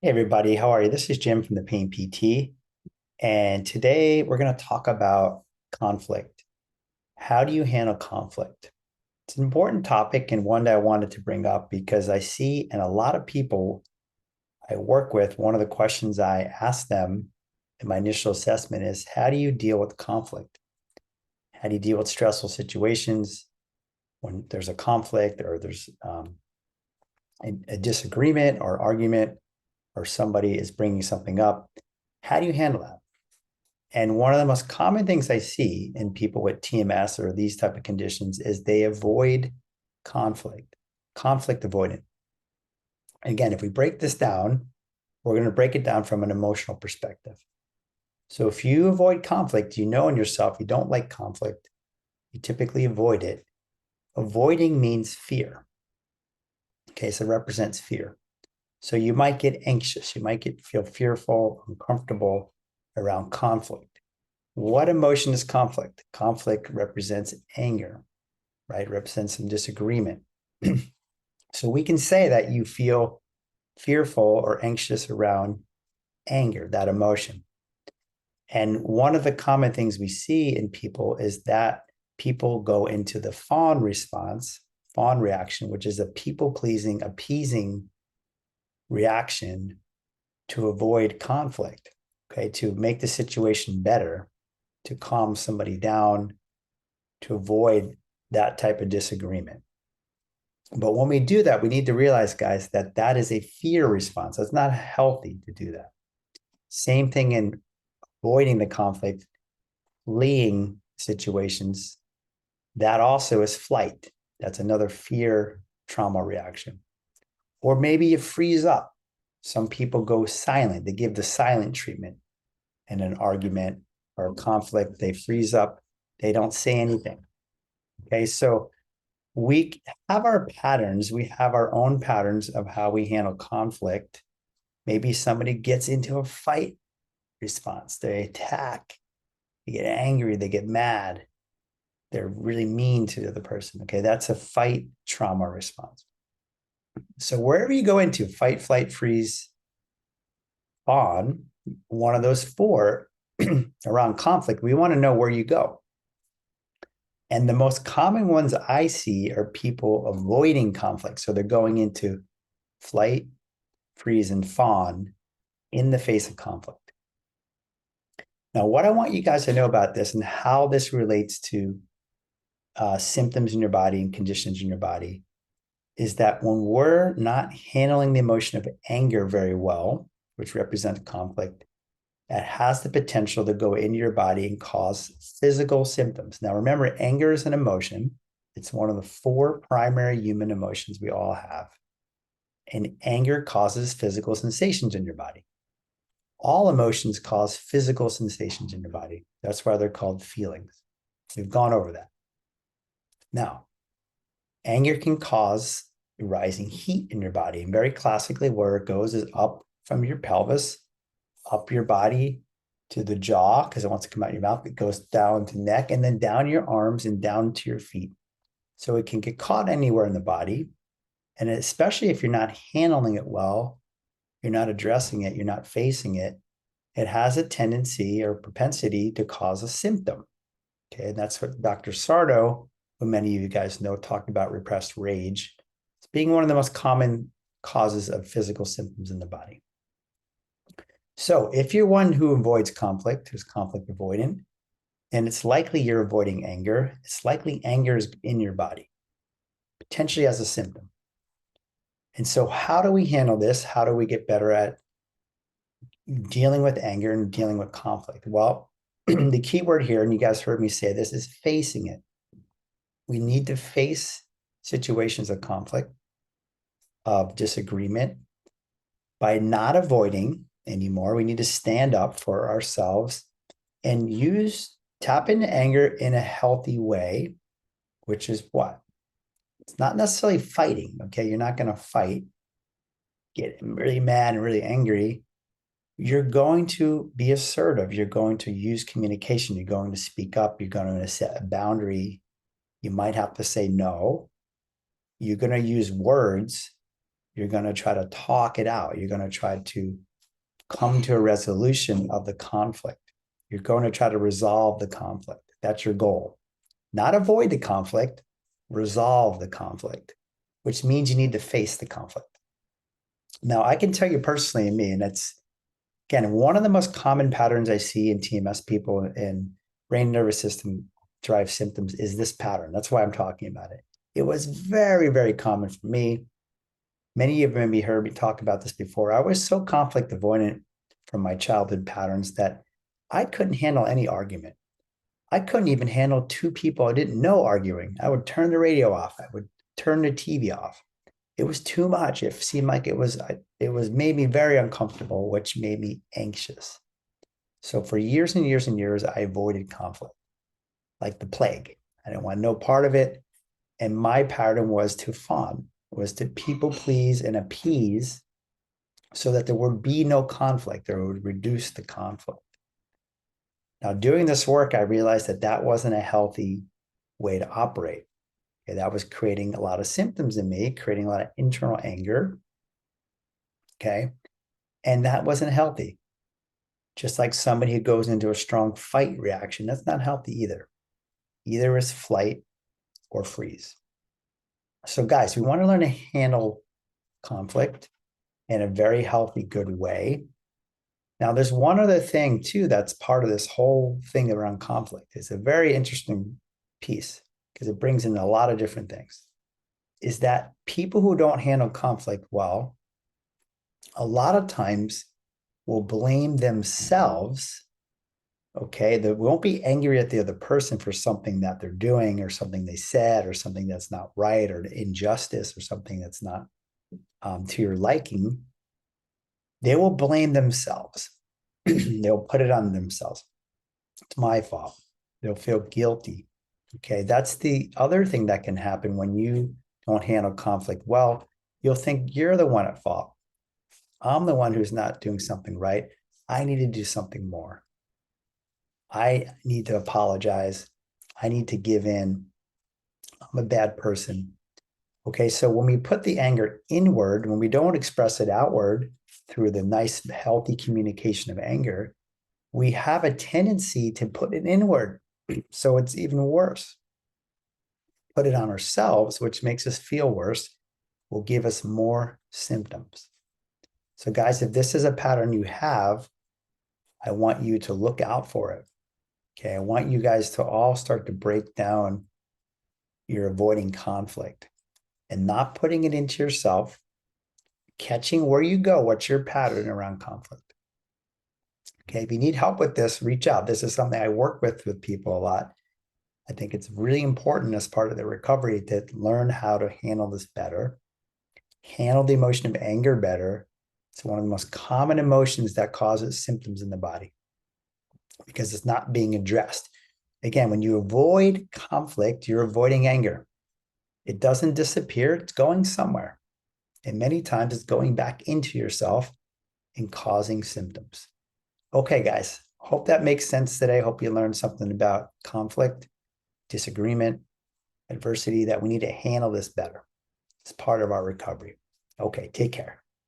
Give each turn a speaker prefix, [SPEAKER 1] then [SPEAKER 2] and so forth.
[SPEAKER 1] Hey everybody, how are you? This is Jim from the Pain PT, and today we're going to talk about conflict. How do you handle conflict? It's an important topic and one that I wanted to bring up because I see in a lot of people I work with, one of the questions I ask them in my initial assessment is, how do you deal with conflict? How do you deal with stressful situations when there's a conflict or there's a disagreement or argument or somebody is bringing something up? How do you handle that? And one of the most common things I see in people with TMS or these type of conditions is they avoid conflict, conflict avoidant. Again, if we break this down, we're going to break it down from an emotional perspective. So if you avoid conflict, you know in yourself you don't like conflict, you typically avoid it. Avoiding means fear. Okay, so it represents fear. So you might get anxious, you might feel fearful, uncomfortable around conflict. What emotion is conflict? Conflict represents anger, right? It represents some disagreement. So we can say that you feel fearful or anxious around anger, that emotion. And one of the common things we see in people is that people go into the fawn response, fawn reaction, which is a people pleasing, appeasing reaction to avoid conflict, okay, to make the situation better, to calm somebody down, to avoid that type of disagreement. But when we do that, we need to realize, guys, that that is a fear response. It's not healthy to do that. Same thing in avoiding the conflict, fleeing situations. That also is flight. That's another fear trauma reaction. Or maybe you freeze up. Some people go silent. They give the silent treatment in an argument or a conflict. They freeze up. They don't say anything. Okay, so we have our patterns. We have our own patterns of how we handle conflict. Maybe somebody gets into a fight response. They attack. They get angry. They get mad. They're really mean to the other person. Okay, that's a fight trauma response. So wherever you go into fight, flight, freeze, fawn, one of those four around conflict, we want to know where you go. And the most common ones I see are people avoiding conflict. So they're going into flight, freeze, and fawn in the face of conflict. Now, what I want you guys to know about this and how this relates to symptoms in your body and conditions in your body is that when we're not handling the emotion of anger very well, which represents conflict, it has the potential to go into your body and cause physical symptoms. Now, remember, anger is an emotion. It's one of the four primary human emotions we all have. And anger causes physical sensations in your body. All emotions cause physical sensations in your body. That's why they're called feelings. We've gone over that. Now, anger can cause rising heat in your body. And very classically, where it goes is up from your pelvis, up your body to the jaw, because it wants to come out your mouth. It goes down to neck and then down your arms and down to your feet. So it can get caught anywhere in the body. And especially if you're not handling it well, you're not addressing it, you're not facing it, it has a tendency or propensity to cause a symptom. Okay, and that's what Dr. Sardo, who many of you guys know, talked about repressed rage. It's being one of the most common causes of physical symptoms in the body. So if you're one who avoids conflict, who's conflict avoidant, and it's likely you're avoiding anger, it's likely anger is in your body, potentially as a symptom. And so how do we handle this? How do we get better at dealing with anger and dealing with conflict? Well, the key word here, and you guys heard me say this, is facing it. We need to face situations of conflict, of disagreement, by not avoiding anymore. We need to stand up for ourselves and tap into anger in a healthy way, which is what? It's not necessarily fighting, okay? You're not going to fight, get really mad and really angry. You're going to be assertive. You're going to use communication. You're going to speak up. You're going to set a boundary. You might have to say no. You're going to use words You're going to try to talk it out. You're going to try to come to a resolution of the conflict. You're going to try to resolve the conflict. That's your goal. Not avoid the conflict, resolve the conflict, which means you need to face the conflict. Now, I can tell you personally, me, and it's, again, one of the most common patterns I see in TMS people in brain nervous system drive symptoms is this pattern. That's why I'm talking about it. It was very, very common for me. Many of you maybe heard me talk about this before. I was so conflict avoidant from my childhood patterns that I couldn't handle any argument. I couldn't even handle two people I didn't know arguing. I would turn the radio off. I would turn the TV off. It was too much. It seemed like it was made me very uncomfortable, which made me anxious. So for years and years and years, I avoided conflict like the plague. I didn't want no part of it. And my pattern was to fawn, was to people please and appease so that there would be no conflict, or it would reduce the conflict. Now, doing this work, I realized that that wasn't a healthy way to operate. Okay, that was creating a lot of symptoms in me, creating a lot of internal anger. Okay. And that wasn't healthy. Just like somebody who goes into a strong fight reaction, that's not healthy either. Either is flight or freeze. So, guys, we want to learn to handle conflict in a very healthy, good way. Now, there's one other thing, too, that's part of this whole thing around conflict. It's a very interesting piece because it brings in a lot of different things. Is that people who don't handle conflict well, a lot of times will blame themselves. Okay, they won't be angry at the other person for something that they're doing or something they said or something that's not right or injustice or something that's not to your liking. They will blame themselves. They'll put it on themselves. It's my fault. They'll feel guilty. Okay, that's the other thing that can happen when you don't handle conflict well. You'll think you're the one at fault. I'm the one who's not doing something right. I need to do something more. I need to apologize. I need to give in. I'm a bad person. Okay, so when we put the anger inward, when we don't express it outward through the nice, healthy communication of anger, we have a tendency to put it inward. So it's even worse. Put it on ourselves, which makes us feel worse, will give us more symptoms. So, guys, if this is a pattern you have, I want you to look out for it. Okay, I want you guys to all start to break down your avoiding conflict and not putting it into yourself, catching where you go, what's your pattern around conflict. Okay, if you need help with this, reach out. This is something I work with people a lot. I think it's really important as part of the recovery to learn how to handle this better, handle the emotion of anger better. It's one of the most common emotions that causes symptoms in the body because it's not being addressed. Again, when you avoid conflict, you're avoiding anger. It doesn't disappear, it's going somewhere. And many times it's going back into yourself and causing symptoms. Okay, guys, hope that makes sense today. Hope you learned something about conflict, disagreement, adversity, that we need to handle this better. It's part of our recovery. Okay, take care.